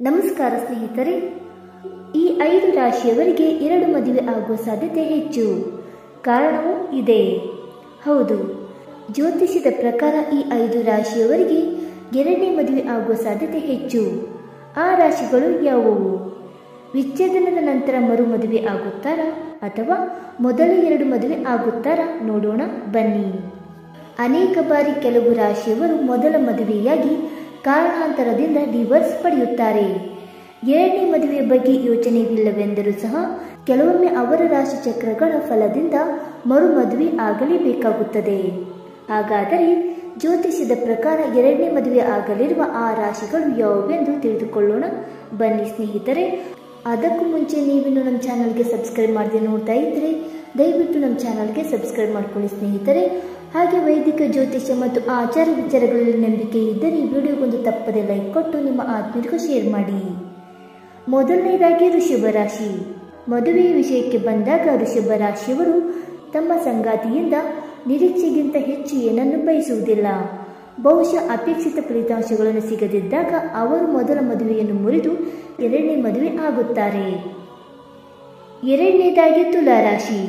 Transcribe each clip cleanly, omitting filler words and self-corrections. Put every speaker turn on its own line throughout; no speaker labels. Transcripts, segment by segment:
ನಮಸ್ಕಾರ ಸ್ನೇಹಿತರೆ, ಈ 5 ರಾಶಿಯವರಿಗೆ 2 ಮದುವೆ ಆಗುವ ಸಾಧ್ಯತೆ ಹೆಚ್ಚು. ಕಾರಣವೂ ಇದೆ. ಹೌದು, ಜ್ಯೋತಿಷ್ಯದ ಪ್ರಕಾರ ಈ 5 ರಾಶಿಯವರಿಗೆ 2ನೇ ಮದುವೆ ಆಗುವ ಸಾಧ್ಯತೆ ಹೆಚ್ಚು. ಆ ರಾಶಿಗಳು ಯಾವುವು? ವಿಚ್ಛೇದನದ ನಂತರ ಮರು ಮದುವೆ ಆಗುತ್ತಾರಾ ಅಥವಾ ಮೊದಲ 2 ಮದುವೆ ಆಗುತ್ತಾರಾ ನೋಡೋಣ ಬನ್ನಿ. ಅನೇಕ ಬಾರಿ ಕೆಲವು ರಾಶಿಯವರು ಮೊದಲ ಮದುವೆಯಾಗಿ ಕಾರಣಾಂತರದಿಂದ ಡಿವೋರ್ಸ್ ಪಡೆಯುತ್ತಾರೆ. 2ನೇ ಮದುವೆಯ ಬಗ್ಗೆ ಯೋಚನೆಯಿಲ್ಲವೆಂದರೂ ಸಹ ಕೆಲವೊಮ್ಮೆ ಅವರ ರಾಶಿ ಚಕ್ರಗಳ ಫಲದಿಂದ ಮರು ಮದುವೆ ಆಗಲೇಬೇಕಾಗುತ್ತದೆ. ಹಾಗಾದರೆ ಜ್ಯೋತಿಷ್ಯದ ಪ್ರಕಾರ 2ನೇ ಮದುವೆ ಆಗಲಿರುವ ಆ ರಾಶಿಗಳು ಯಾವುವೆಂದು ತಿಳಿದುಕೊಳ್ಳೋಣ ಬನ್ನಿ ಸ್ನೇಹಿತರೆ. ಅದಕ್ಕೂ ಮುಂಚೆ ನೀವಿನ್ನು ನಮ್ಮ ಚಾನಲ್ಗೆ ಸಬ್ಸ್ಕ್ರೈಬ್ ಮಾಡದೆ ನೋಡ್ತಾ ಇದ್ದರೆ ದಯವಿಟ್ಟು ನಮ್ಮ ಚಾನಲ್ಗೆ ಸಬ್ಸ್ಕ್ರೈಬ್ ಮಾಡ್ಕೊಳ್ಳಿ ಸ್ನೇಹಿತರೆ. ಹಾಗೆ ವೈದಿಕ ಜ್ಯೋತಿಷ್ಯ ಮತ್ತು ಆಚಾರ ವಿಚಾರಗಳಲ್ಲಿ ನಂಬಿಕೆ ಇದ್ದರೆ ಈ ವಿಡಿಯೋಗೊಂದು ತಪ್ಪದೆ ಲೈಕ್ ಕೊಟ್ಟು ನಿಮ್ಮ ಆತ್ಮೀಯರಿಗೂ ಶೇರ್ ಮಾಡಿ. ಮೊದಲನೇದಾಗಿ ವೃಷಭ ರಾಶಿ. ಮದುವೆಯ ವಿಷಯಕ್ಕೆ ಬಂದಾಗ ವೃಷಭ ರಾಶಿಯವರು ತಮ್ಮ ಸಂಗಾತಿಯಿಂದ ನಿರೀಕ್ಷೆಗಿಂತ ಹೆಚ್ಚು ಏನನ್ನು ಬಯಸುವುದಿಲ್ಲ. ಬಹುಶಃ ಅಪೇಕ್ಷಿತ ಫಲಿತಾಂಶಗಳನ್ನು ಸಿಗದಿದ್ದಾಗ ಅವರು ಮೊದಲ ಮದುವೆಯನ್ನು ಮುರಿದು 2ನೇ ಮದುವೆ ಆಗುತ್ತಾರೆ. ಎರಡನೇದಾಗಿ ತುಲಾರಾಶಿ.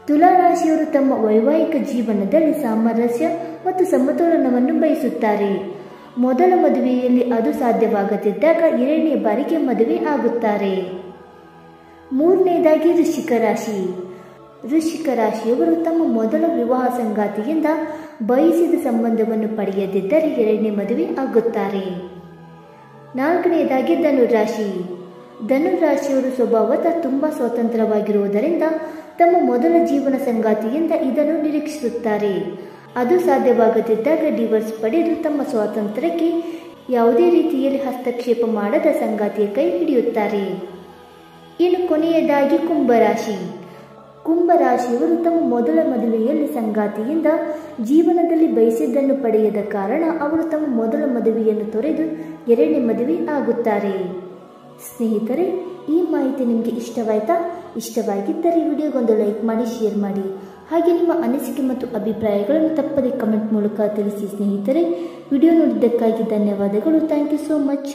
ತುಲಾರಾಶಿಯವರು ತಮ್ಮ ವೈವಾಹಿಕ ಜೀವನದಲ್ಲಿ ಸಾಮರಸ್ಯ ಮತ್ತು ಸಮತೋಲನವನ್ನು ಬಯಸುತ್ತಾರೆ. ಮೊದಲ ಮದುವೆಯಲ್ಲಿ ಅದು ಸಾಧ್ಯವಾಗದಿದ್ದಾಗ 2ನೇ ಬಾರಿಗೆ ಮದುವೆ ಆಗುತ್ತಾರೆ. ಮೂರನೇದಾಗಿ ವೃಶ್ಚಿಕ ರಾಶಿ. ವೃಶ್ಚಿಕ ರಾಶಿಯವರು ತಮ್ಮ ಮೊದಲ ವಿವಾಹ ಸಂಗಾತಿಯಿಂದ ಬಯಸಿದ ಸಂಬಂಧವನ್ನು ಪಡೆಯದಿದ್ದರೆ 2ನೇ ಮದುವೆ ಆಗುತ್ತಾರೆ. ನಾಲ್ಕನೇದಾಗಿ ಧನುರಾಶಿ. ಧನುರಾಶಿಯವರು ಸ್ವಭಾವತಃ ತುಂಬಾ ಸ್ವತಂತ್ರವಾಗಿರುವುದರಿಂದ ತಮ್ಮ ಮೊದಲ ಜೀವನ ಸಂಗಾತಿಯಿಂದ ಇದನ್ನು ನಿರೀಕ್ಷಿಸುತ್ತಾರೆ. ಅದು ಸಾಧ್ಯವಾಗದಿದ್ದಾಗ ಡಿವೋರ್ಸ್ ಪಡೆದು ತಮ್ಮ ಸ್ವಾತಂತ್ರ್ಯಕ್ಕೆ ಯಾವುದೇ ರೀತಿಯಲ್ಲಿ ಹಸ್ತಕ್ಷೇಪ ಮಾಡದ ಸಂಗಾತಿಯ ಕೈ ಹಿಡಿಯುತ್ತಾರೆ. ಇನ್ನು ಕೊನೆಯದಾಗಿ ಕುಂಭರಾಶಿ. ಕುಂಭರಾಶಿಯವರು ತಮ್ಮ ಮೊದಲ ಮದುವೆಯಲ್ಲಿ ಸಂಗಾತಿಯಿಂದ ಜೀವನದಲ್ಲಿ ಬಯಸಿದ್ದನ್ನು ಪಡೆಯದ ಕಾರಣ ಅವರು ತಮ್ಮ ಮೊದಲ ಮದುವೆಯನ್ನು ತೊರೆದು 2ನೇ ಮದುವೆ ಆಗುತ್ತಾರೆ. ಸ್ನೇಹಿತರೆ, ಈ ಮಾಹಿತಿ ನಿಮಗೆ ಇಷ್ಟವಾಯ್ತಾ? ಇಷ್ಟವಾಗಿದ್ದರೆ ವಿಡಿಯೋಗೊಂದು ಲೈಕ್ ಮಾಡಿ, ಶೇರ್ ಮಾಡಿ. ಹಾಗೆ ನಿಮ್ಮ ಅನಿಸಿಕೆ ಮತ್ತು ಅಭಿಪ್ರಾಯಗಳನ್ನು ತಪ್ಪದೆ ಕಮೆಂಟ್ ಮೂಲಕ ತಿಳಿಸಿ ಸ್ನೇಹಿತರೆ. ವಿಡಿಯೋ ನೋಡಿದ್ದಕ್ಕಾಗಿ ಧನ್ಯವಾದಗಳು. Thank you so much.